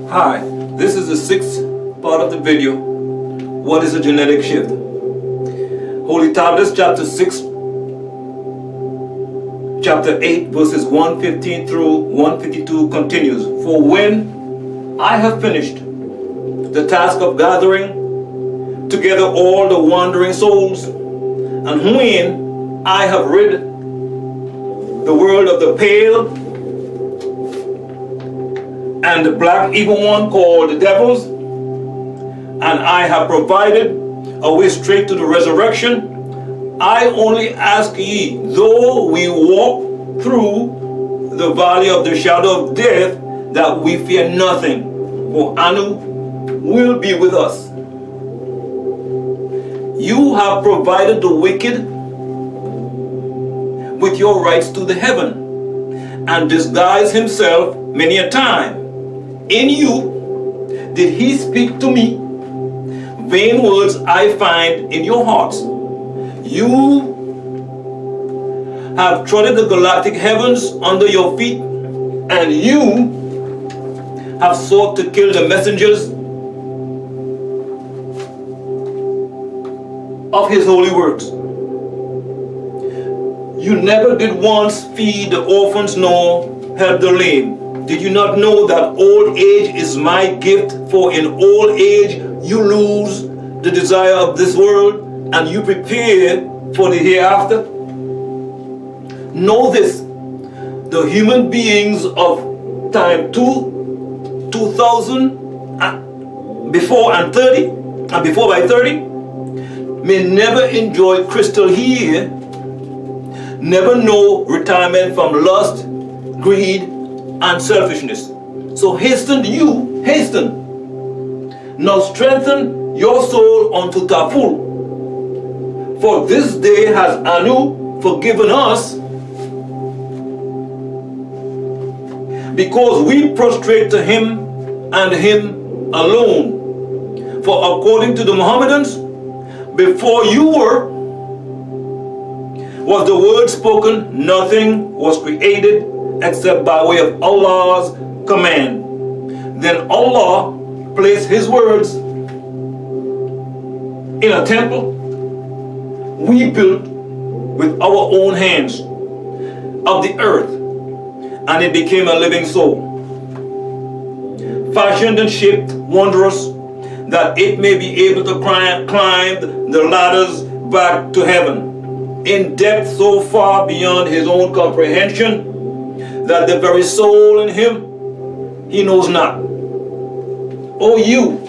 Hi, this is the sixth part of the video. What is a genetic shift? Holy Tablets chapter 6, chapter 8 verses 115 through 152 continues. For when I have finished the task of gathering together all the wandering souls, and when I have rid the world of the pale and the black evil one called the devils, and I have provided a way straight to the resurrection, I only ask ye, though we walk through the valley of the shadow of death, that we fear nothing, for Anu will be with us. You have provided the wicked with your rights to the heaven, and disguised himself many a time. In you did he speak to me. Vain words I find in your hearts. You have trodden the galactic heavens under your feet, and you have sought to kill the messengers of his holy words. You never did once feed the orphans nor help the lame. Did you not know that old age is my gift? For in old age you lose the desire of this world, and you prepare for the hereafter. Know this: the human beings of time 2000 before and 30, and before by 30, may never enjoy crystal here, never know retirement from lust, greed, and selfishness. So hasten. Now strengthen your soul unto Taful. For this day has Anu forgiven us, because we prostrate to him and him alone. For according to the Mohammedans, before you was the word spoken, nothing was created except by way of Allah's command. Then Allah placed his words in a temple we built with our own hands of the earth, and it became a living soul, fashioned and shaped wondrous, that it may be able to climb the ladders back to heaven, in depth so far beyond his own comprehension, that the very soul in him he knows not. O you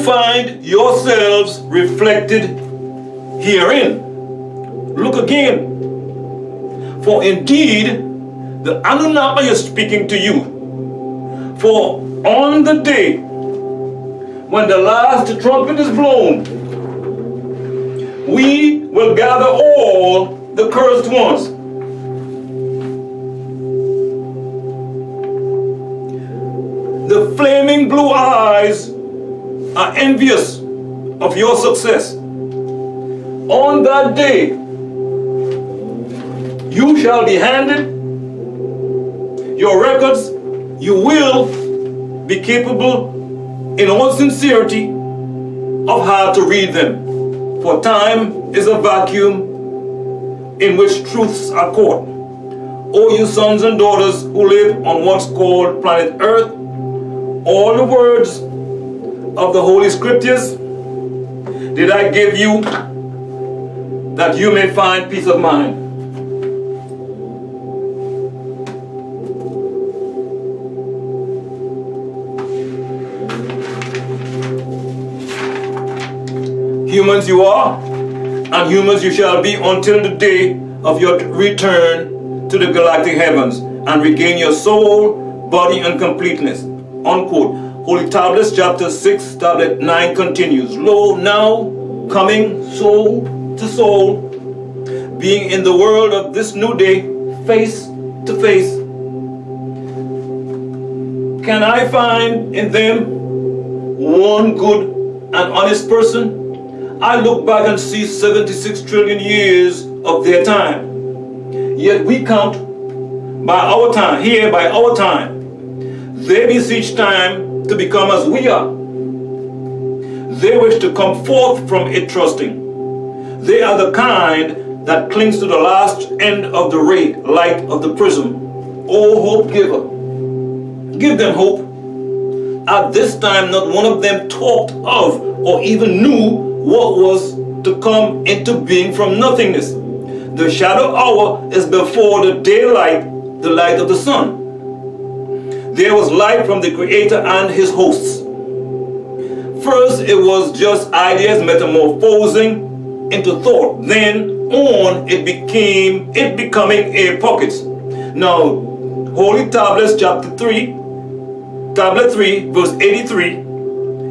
find yourselves reflected herein. Look again. For indeed, the Anunnaki is speaking to you. For on the day when the last trumpet is blown, we will gather all the cursed ones. The flaming blue eyes are envious of your success. On that day, you shall be handed your records. You will be capable, in all sincerity, of how to read them. For time is a vacuum in which truths are caught. O you sons and daughters who live on what's called planet Earth, all the words of the Holy Scriptures did I give you, that you may find peace of mind. Humans you are, and humans you shall be until the day of your return to the galactic heavens, and regain your soul, body, and completeness. Unquote. Holy Tablets chapter 6, tablet 9 continues. Lo, now coming soul to soul, being in the world of this new day, face to face, can I find in them one good and honest person? I look back and see 76 trillion years of their time. Yet we count by our time, here by our time, They beseech time to become as we are. They wish to come forth from it trusting. They are the kind that clings to the last end of the ray, light of the prism. O hope giver, give them hope. At this time, not one of them talked of or even knew what was to come into being from nothingness. The shadow hour is before the daylight, the light of the sun. There was light from the Creator and his hosts. First, it was just ideas metamorphosing into thought. Then on, it becoming a pocket. Now, Holy Tablets, chapter 3, tablet 3, verse 83,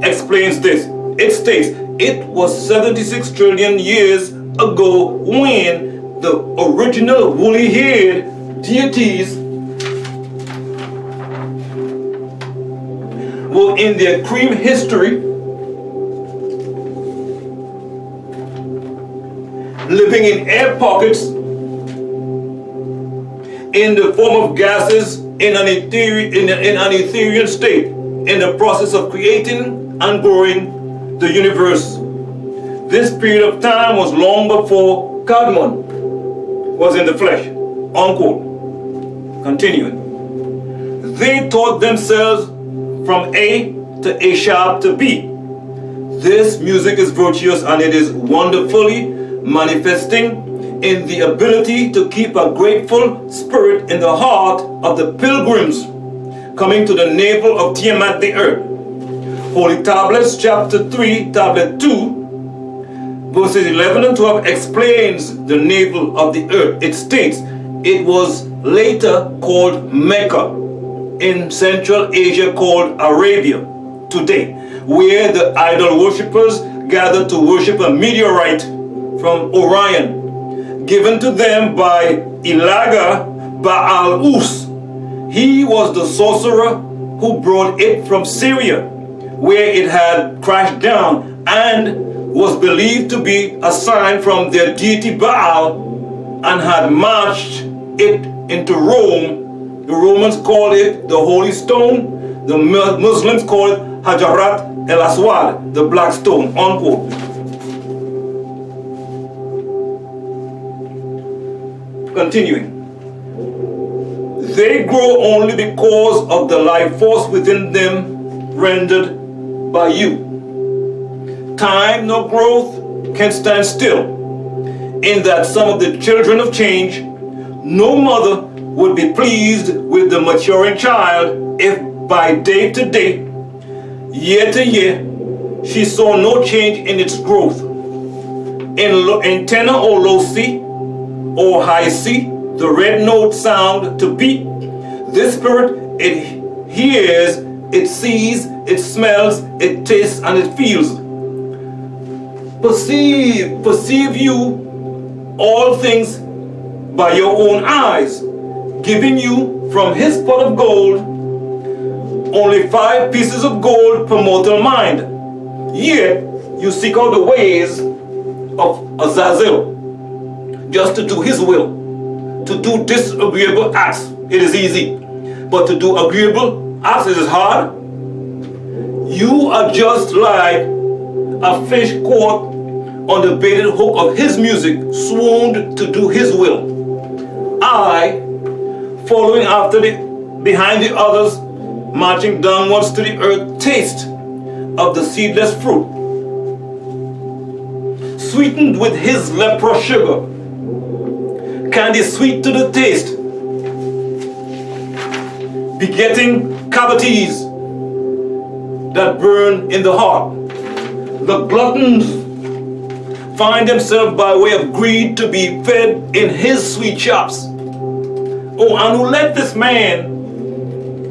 explains this. It states, it was 76 trillion years ago when the original woolly-haired deities were in their cream history, living in air pockets in the form of gases in an ethereal state, in the process of creating and growing the universe. This period of time was long before Kadmon was in the flesh. Unquote. Continuing. They taught themselves from A to A sharp to B. This music is virtuous and it is wonderfully manifesting in the ability to keep a grateful spirit in the heart of the pilgrims coming to the navel of Tiamat the earth. Holy Tablets, chapter 3, tablet 2, verses 11 and 12 explains the navel of the earth. It states, it was later called Mecca, in Central Asia called Arabia today, where the idol worshippers gathered to worship a meteorite from Orion, given to them by Ilaga Baal-Us. He was the sorcerer who brought it from Syria, where it had crashed down and was believed to be a sign from their deity Baal, and had marched it into Rome. The Romans called it the Holy Stone. The Muslims call it Hajarat el-Aswad, the black stone, unquote. Continuing. They grow only because of the life force within them rendered by you. Time nor growth can stand still, in that some of the children of change, no mother would be pleased with the maturing child if by day to day, year to year, she saw no change in its growth. In tenor or low C or high C, the red note sound to B, this spirit, it hears, it sees, it smells, it tastes, and it feels. Perceive you all things by your own eyes, giving you from his pot of gold only 5 pieces of gold per mortal mind. Yet you seek out the ways of Azazel, just to do his will, to do disagreeable acts. It is easy, but to do agreeable acts is hard. You are just like a fish caught on the baited hook of his music, swooned to do his will. I, following after behind the others, marching downwards to the earth, taste of the seedless fruit, sweetened with his leprous sugar, candy sweet to the taste, begetting cavities that burn in the heart. The gluttons find themselves by way of greed to be fed in his sweet chops. Oh, and who let this man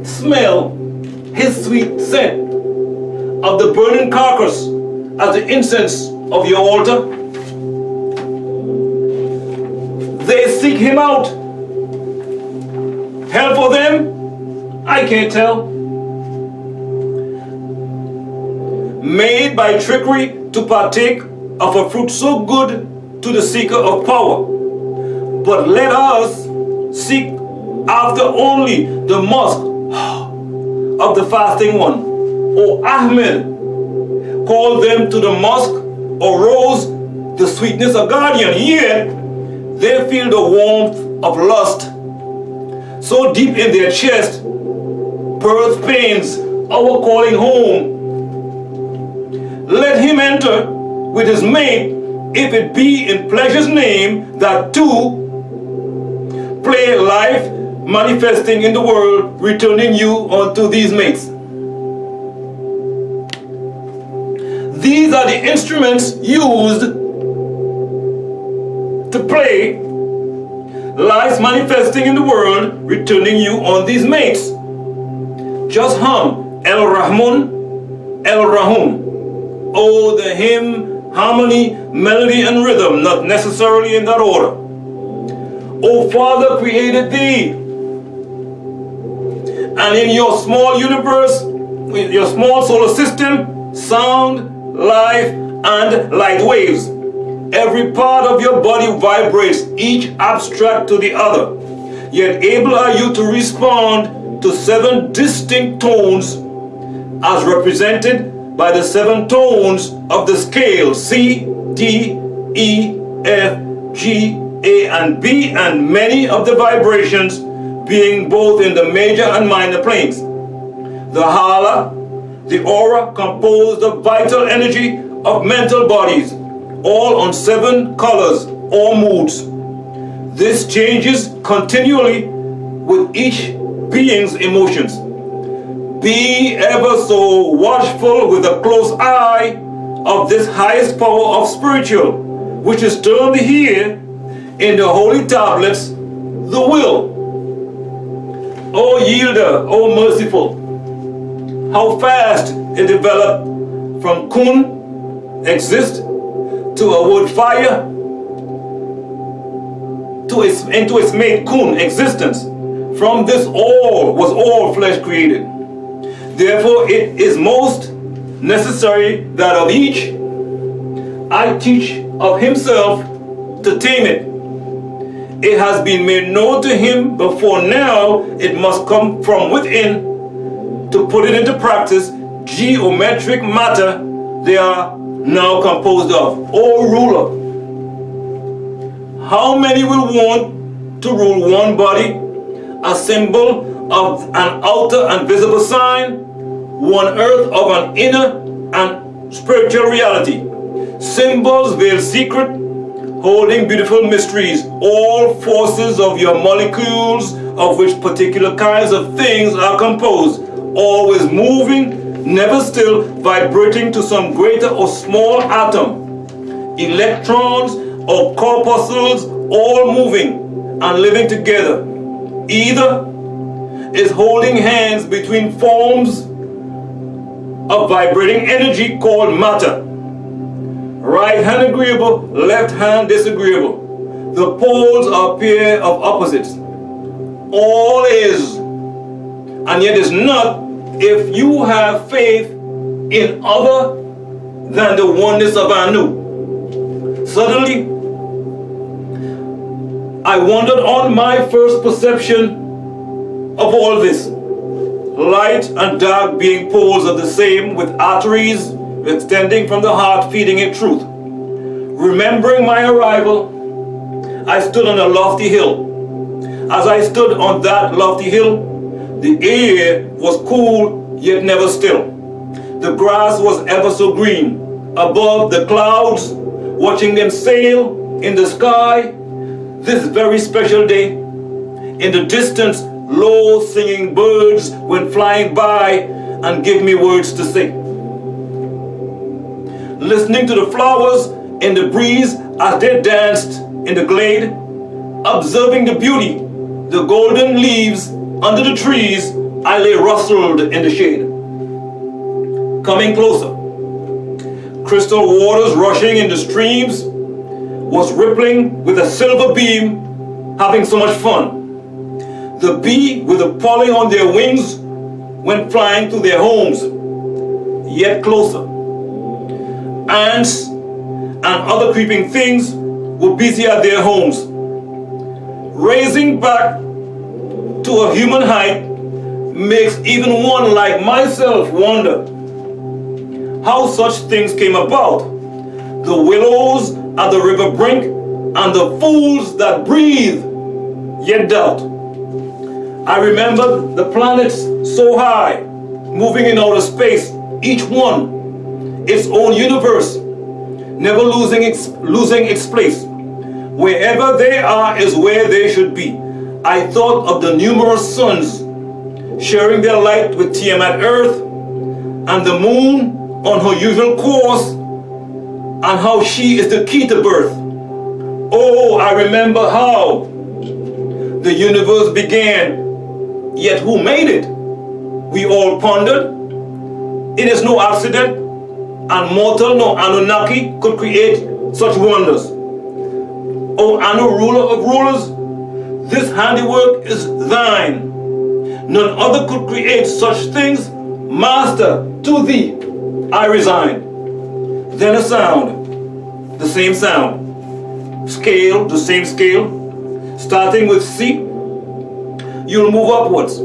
smell his sweet scent of the burning carcass as the incense of your altar? They seek him out. Hell for them? I can't tell. Made by trickery to partake of a fruit so good to the seeker of power. But let us seek after only the musk of the fasting one, O Ahmed, called them to the mosque or rose the sweetness of guardian, yet they feel the warmth of lust so deep in their chest, birth pains, our calling home. Let him enter with his mate, if it be in pleasure's name, that too play life manifesting in the world, returning you unto these mates. These are the instruments used to play life manifesting in the world, returning you on these mates. Just hum El Rahman, El Rahum. Oh, the hymn, harmony, melody, and rhythm, not necessarily in that order. O Father created thee, and in your small universe, your small solar system, sound, life, and light waves. Every part of your body vibrates, each abstract to the other. Yet able are you to respond to 7 distinct tones as represented by the 7 tones of the scale C, D, E, F, G, A, and B, and many of the vibrations being both in the major and minor planes. The hala, the aura, composed of vital energy of mental bodies, all on 7 colors or moods. This changes continually with each being's emotions. Be ever so watchful with a close eye of this highest power of spiritual, which is termed here in the holy tablets, the will. O yielder, O merciful, how fast it developed from kun, exist, to a wood fire, into its mate kun, existence. From this all was all flesh created. Therefore it is most necessary that of each I teach of himself to tame it. It has been made known to him before now, it must come from within to put it into practice. Geometric matter they are now composed of. O ruler, how many will want to rule one body, a symbol of an outer and visible sign, one earth of an inner and spiritual reality, symbols veil secret, holding beautiful mysteries, all forces of your molecules, of which particular kinds of things are composed, always moving, never still, vibrating to some greater or small atom, electrons or corpuscles, all moving and living together. Either is holding hands between forms of vibrating energy called matter. Right hand agreeable, left hand disagreeable. The poles are a pair of opposites. All is, and yet is not, if you have faith in other than the oneness of Anu. Suddenly, I wandered on my first perception of all this. Light and dark being poles of the same, with arteries extending from the heart, feeding it truth. Remembering my arrival, I stood on a lofty hill. As I stood on that lofty hill, the air was cool yet never still. The grass was ever so green. Above the clouds, watching them sail in the sky, this very special day. In the distance, low singing birds went flying by and gave me words to say. Listening to the flowers in the breeze as they danced in the glade, observing the beauty, the golden leaves under the trees, I lay rustled in the shade. Coming closer, crystal waters rushing in the streams was rippling with a silver beam, having so much fun. The bee with the pollen on their wings went flying to their homes, yet closer. Ants and other creeping things were busy at their homes. Raising back to a human height, makes even one like myself wonder how such things came about. The willows at the river brink, and the fools that breathe yet doubt. I remember the planets so high, moving in outer space, each one its own universe, never losing its place. Wherever they are is where they should be. I thought of the numerous suns sharing their light with Tiamat Earth, and the moon on her usual course, and how she is the key to birth. Oh, I remember how the universe began, yet who made it? We all pondered. It is no accident, and mortal nor Anunnaki could create such wonders. O Anu, ruler of rulers, this handiwork is thine. None other could create such things. Master, to thee I resign. Then a sound, the same sound. Scale, the same scale. Starting with C, you'll move upwards.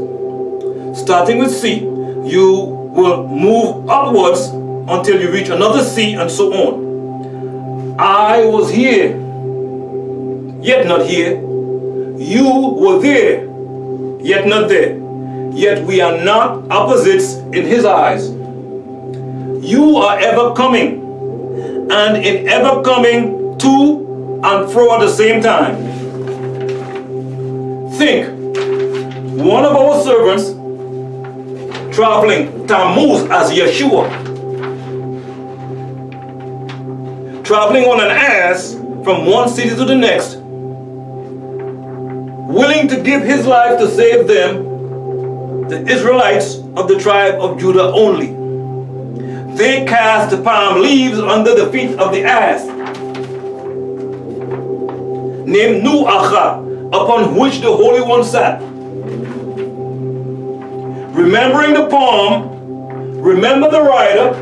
Starting with C, you will move upwards until you reach another C, and so on. I was here, yet not here. You were there, yet not there. Yet we are not opposites in his eyes. You are ever coming, and in ever coming to and fro at the same time. Think, one of our servants traveling Tammuz as Yeshua, traveling on an ass from one city to the next, willing to give his life to save them, the Israelites of the tribe of Judah only. They cast the palm leaves under the feet of the ass, named Nu'acha, upon which the Holy One sat. Remembering the palm, remember the rider,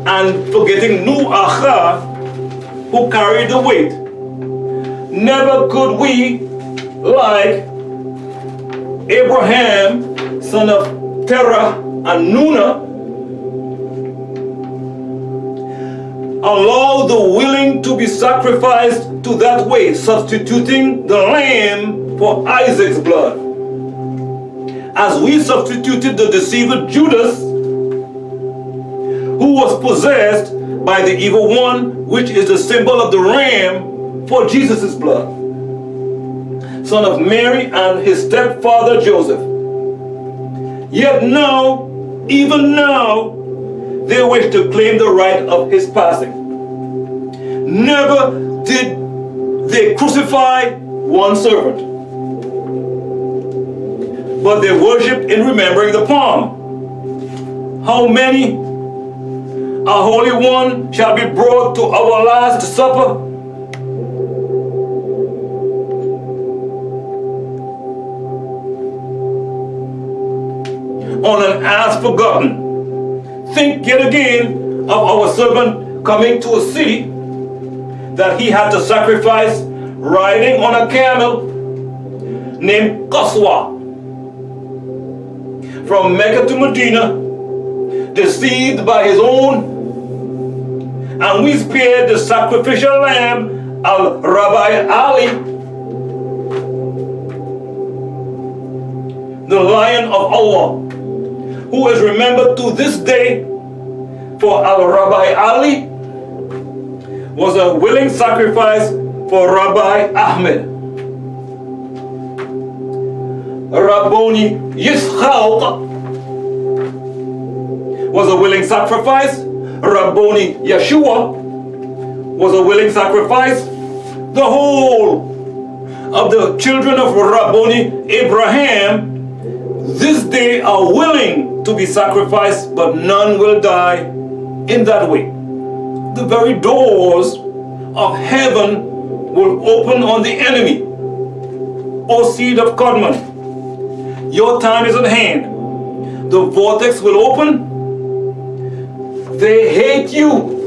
and forgetting Nu'acha, who carried the weight. Never could we, like Abraham, son of Terah and Nuna, allow the willing to be sacrificed to that way, substituting the lamb for Isaac's blood. As we substituted the deceiver Judas, who was possessed by the evil one, which is the symbol of the ram, for Jesus' blood, son of Mary and his stepfather Joseph. Yet now, even now, they wish to claim the right of his passing. Never did they crucify one servant, but they worshiped in remembering the palm. How many, a holy one, shall be brought to our last supper? On an ass forgotten. Think yet again of our servant coming to a city that he had to sacrifice, riding on a camel named Qaswa. From Mecca to Medina, deceived by his own, and we spared the sacrificial lamb, Rabbi Ali, the Lion of Allah, who is remembered to this day, for Rabbi Ali was a willing sacrifice for Rabbi Ahmed. Rabboni Yitzchak was a willing sacrifice. Rabboni Yeshua was a willing sacrifice. The whole of the children of Rabboni Abraham this day are willing to be sacrificed, but none will die in that way. The very doors of heaven will open on the enemy. O seed of Kadmon, your time is at hand. The vortex will open. They hate you.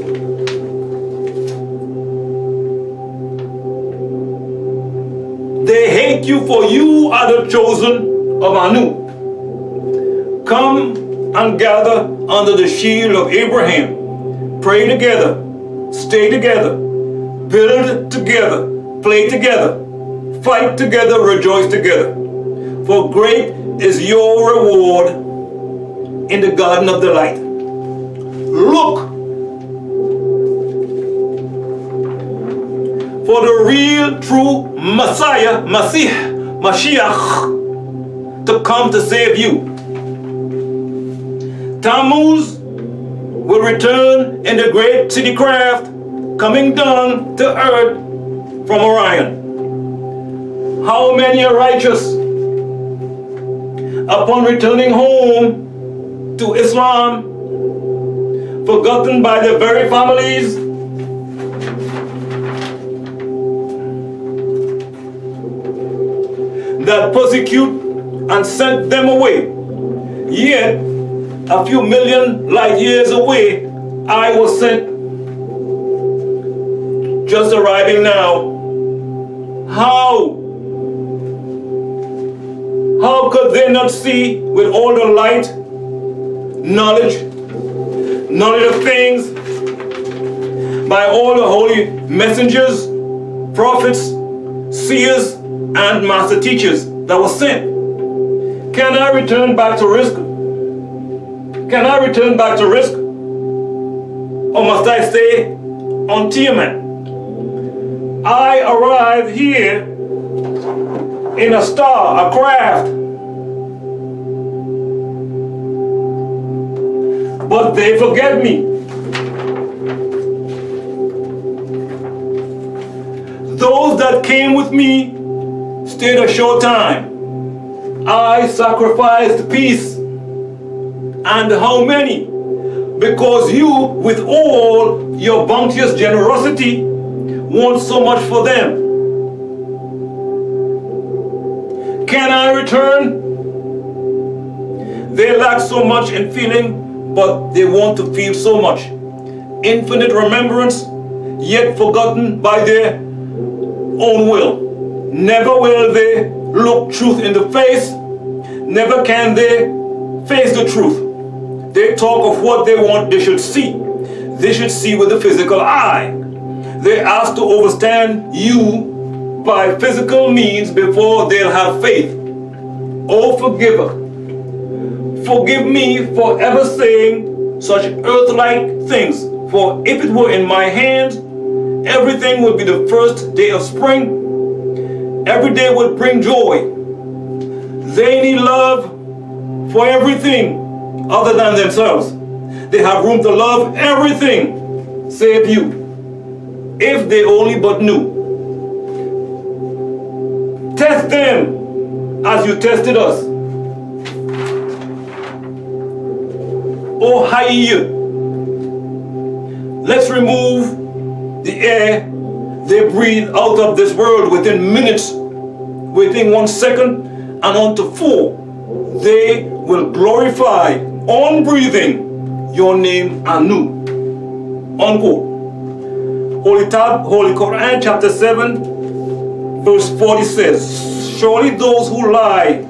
They hate you, for you are the chosen of Anu. Come and gather under the shield of Abraham. Pray together, stay together, build together, play together, fight together, rejoice together. For great is your reward in the garden of the light. Look for the real, true Messiah, Mashiach, to come to save you. Tammuz will return in the great city craft, coming down to earth from Orion. How many are righteous upon returning home to Islam, forgotten by their very families? That persecute and sent them away. Yet, a few million light years away, I was sent, just arriving now. How could they not see with all the light, knowledge of things, by all the holy messengers, prophets, seers, and master teachers that were sent? Can I return back to risk? Can I return back to risk? Or must I stay on Tiamat? I arrived here in a star, a craft. But they forget me. Those that came with me stayed a short time. I sacrificed peace. And how many? Because you, with all your bounteous generosity, want so much for them. Can I return? They lack so much in feeling, but they want to feel so much. Infinite remembrance, yet forgotten by their own will. Never will they look truth in the face. Never can they face the truth. They talk of what they want they should see. They should see with the physical eye. They ask to overstand you by physical means before they'll have faith. Oh, forgiver, forgive me for ever saying such earth-like things, for if it were in my hands, everything would be the first day of spring. Every day would bring joy. They need love for everything other than themselves. They have room to love everything save you, if they only but knew. Test them as you tested us. Oh, Hayy, let's remove the air they breathe out of this world within minutes, within 1 second, and on to 4. They will glorify on breathing your name Anu. Unquote. Holy Quran chapter 7 verse 40 says, surely those who lie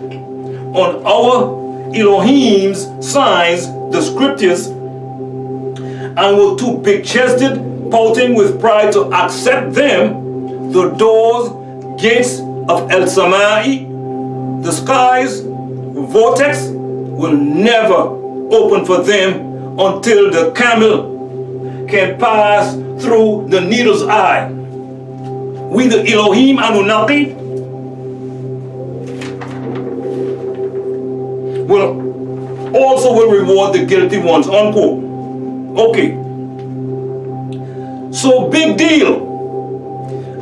on our Elohim's signs, the scriptures, and were too big-chested, pouting with pride to accept them, the doors, gates of El Samai, the skies, vortex, will never open for them until the camel can pass through the needle's eye. We, the Elohim Anunnaki, will reward the guilty ones. Unquote. Okay. So big deal.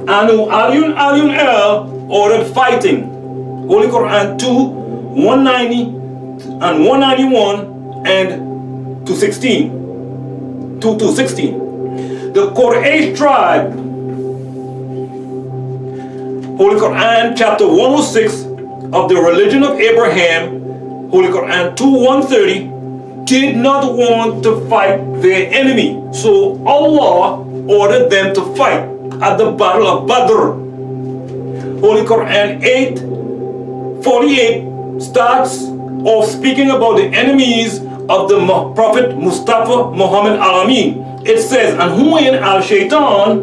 U.N.N.M ordered fighting. Holy Quran 2:190 and 191 and 216. The Quraysh tribe, Holy Quran chapter 106 of the religion of Abraham, Holy Quran 2:130, did not want to fight their enemy. So Allah ordered them to fight at the battle of Badr. Holy Quran 8:48 starts off speaking about the enemies of the Prophet Mustafa Muhammad Al-Amin. It says, and when Shaytaan,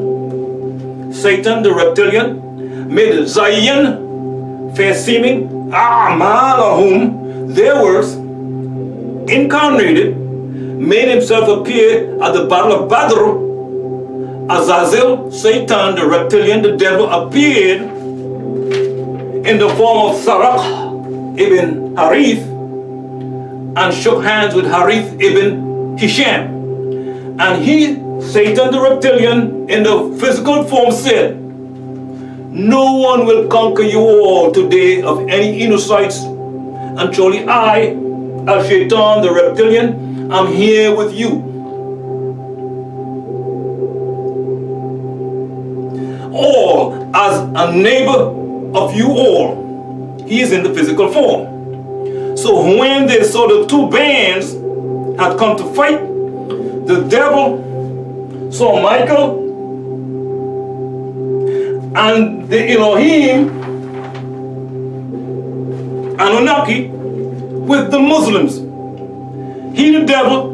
Satan the reptilian, made Zayyan, fair-seeming, A'malahum, their works, incarnated, made himself appear at the battle of Badr. Azazel, Satan the reptilian, the devil, appeared in the form of Saraq ibn Harith and shook hands with Harith ibn Hisham. And he, Satan the reptilian, in the physical form said, no one will conquer you all today of any innocents, and surely I, Shaytaan the reptilian, am here with you. All as a neighbor of you all. He is in the physical form. So when they saw the two bands had come to fight, the devil saw Michael and the Elohim, Anunnaki, with the Muslims. He, the devil,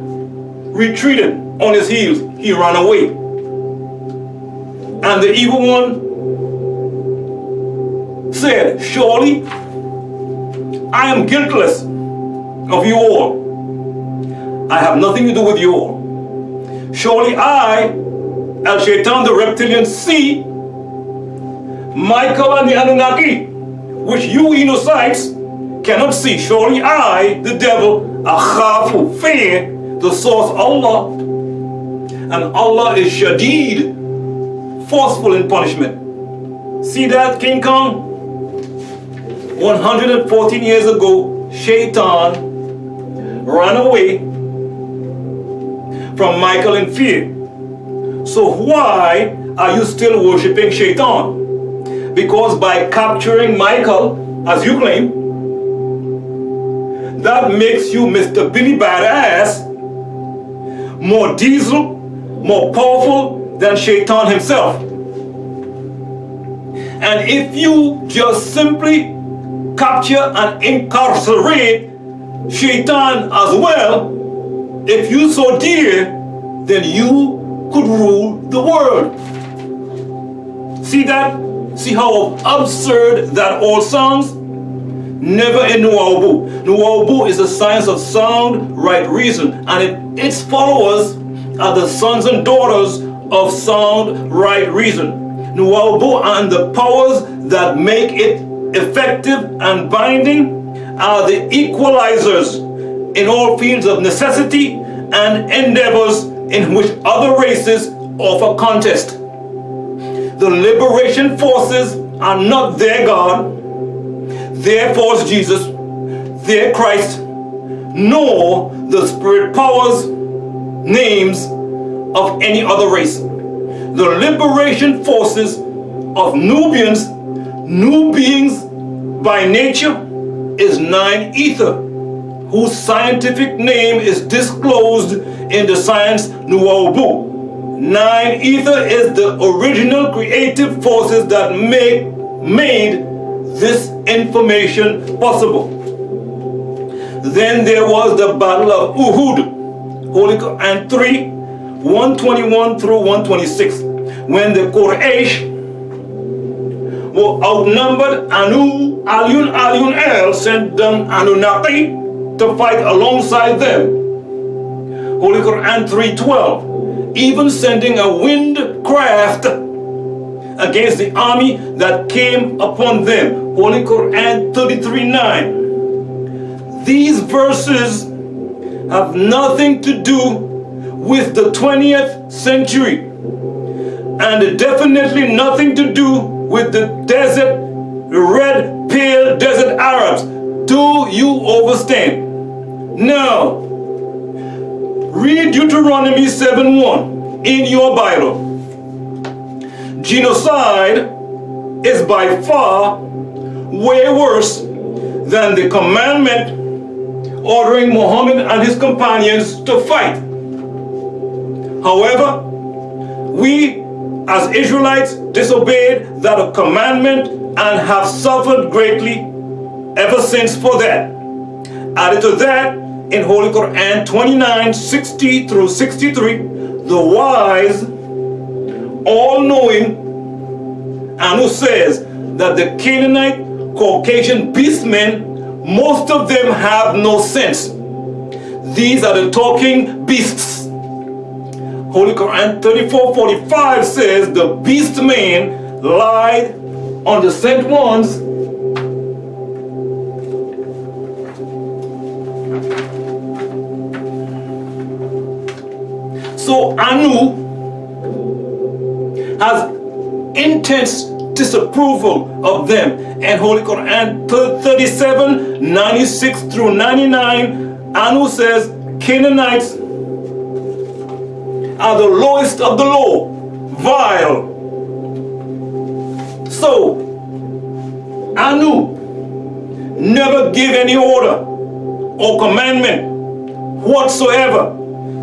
retreated on his heels. He ran away. And the evil one said, surely I am guiltless of you all. I have nothing to do with you all. Surely I, Shaytaan the reptilian, see Michael and the Anunnaki, which you innocents cannot see. Surely I, the devil, Akhafu, fear the source Allah. And Allah is Shadid, forceful in punishment. See that, King Kong? 114 years ago, Shaytaan ran away from Michael in fear. So why are you still worshipping Shaytaan? Because by capturing Michael, as you claim, that makes you Mr. Billy Badass, more diesel, more powerful than Shaytaan himself. And if you just simply capture and incarcerate Shaytaan as well, if you so dare, then you could rule the world. See that? See how absurd that all sounds? Never in Nuwaubu. Nuwaubu is the science of sound, right reason, and its followers are the sons and daughters of sound, right reason. Nuwaubu and the powers that make it effective and binding are the equalizers in all fields of necessity and endeavors in which other races offer contest. The liberation forces are not their God, their false Jesus, their Christ, nor the spirit powers, names of any other race. The liberation forces of Nubians, new beings by nature, is Nine Ether, whose scientific name is disclosed in the science Nuwaubu. Nine Ether is the original creative forces that made this information possible. Then there was the Battle of Uhud, Holy Quran 3, 121 through 126, when the Quraysh were outnumbered. Aliyun El sent them Anunnaki to fight alongside them. Holy Quran 3:12, even sending a wind craft against the army that came upon them. Holy Quran 33:9. These verses have nothing to do with the 20th century, and definitely nothing to do with the desert, red, pale desert Arabs. Do you understand? Now, read Deuteronomy 7:1 in your Bible. Genocide is by far way worse than the commandment ordering Muhammad and his companions to fight. However, we as Israelites disobeyed that commandment and have suffered greatly. ever since for that. Added to that, in Holy Quran 29:60 through 63, the wise, all-knowing Anu says that the Canaanite Caucasian beastmen, most of them have no sense. These are the talking beasts. Holy Quran 34:45 says the beast man lied on the sent ones. So Anu has intense disapproval of them. And Holy Quran 37:96 through 99, Anu says Canaanites are the lowest of the low, vile. So Anu never gave any order or commandment whatsoever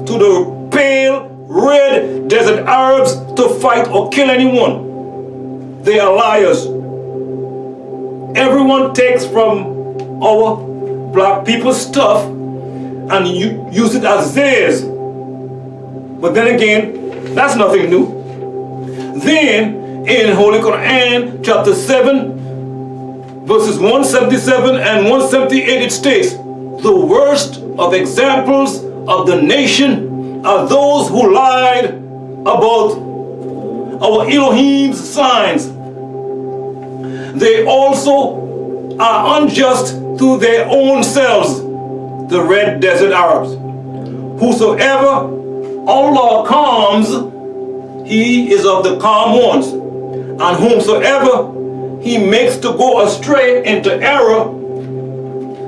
to the pale red desert Arabs to fight or kill anyone. They are liars. Everyone takes from our black people's stuff and use it as theirs. But then again, that's nothing new. Then in Holy Quran chapter 7 verses 177 and 178 it states, the worst of examples of the nation are those who lied about our Elohim's signs. They also are unjust to their own selves, the red desert Arabs. Whosoever Allah calms, he is of the calm ones, and whomsoever he makes to go astray into error,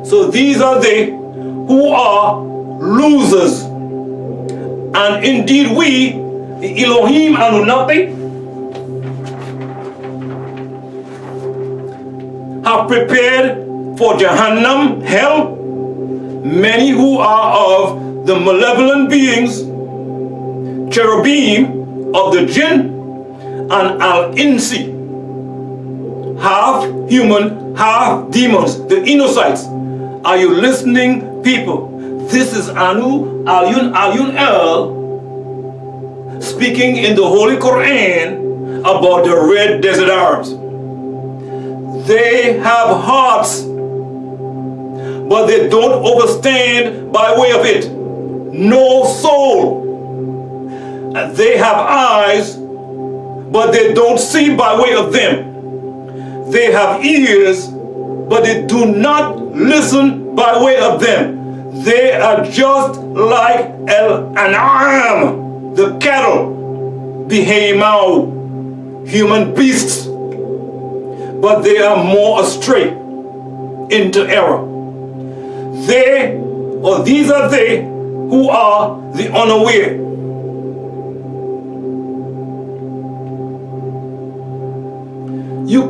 so these are they who are losers. And indeed we, the Elohim Anunnaki, have prepared for Jahannam, hell, many who are of the malevolent beings, cherubim of the jinn, and al-insi, half human, half demons, the Enocytes. Are you listening, people? This is Anu Al-Yun speaking in the Holy Quran about the red desert Arabs. They have hearts, but they don't understand by way of it. No soul. They have eyes, but they don't see by way of them. They have ears, but they do not listen by way of them. They are just like Al-An'am, the cattle, Behemau, human beasts, but they are more astray into error. These are they who are the unaware. You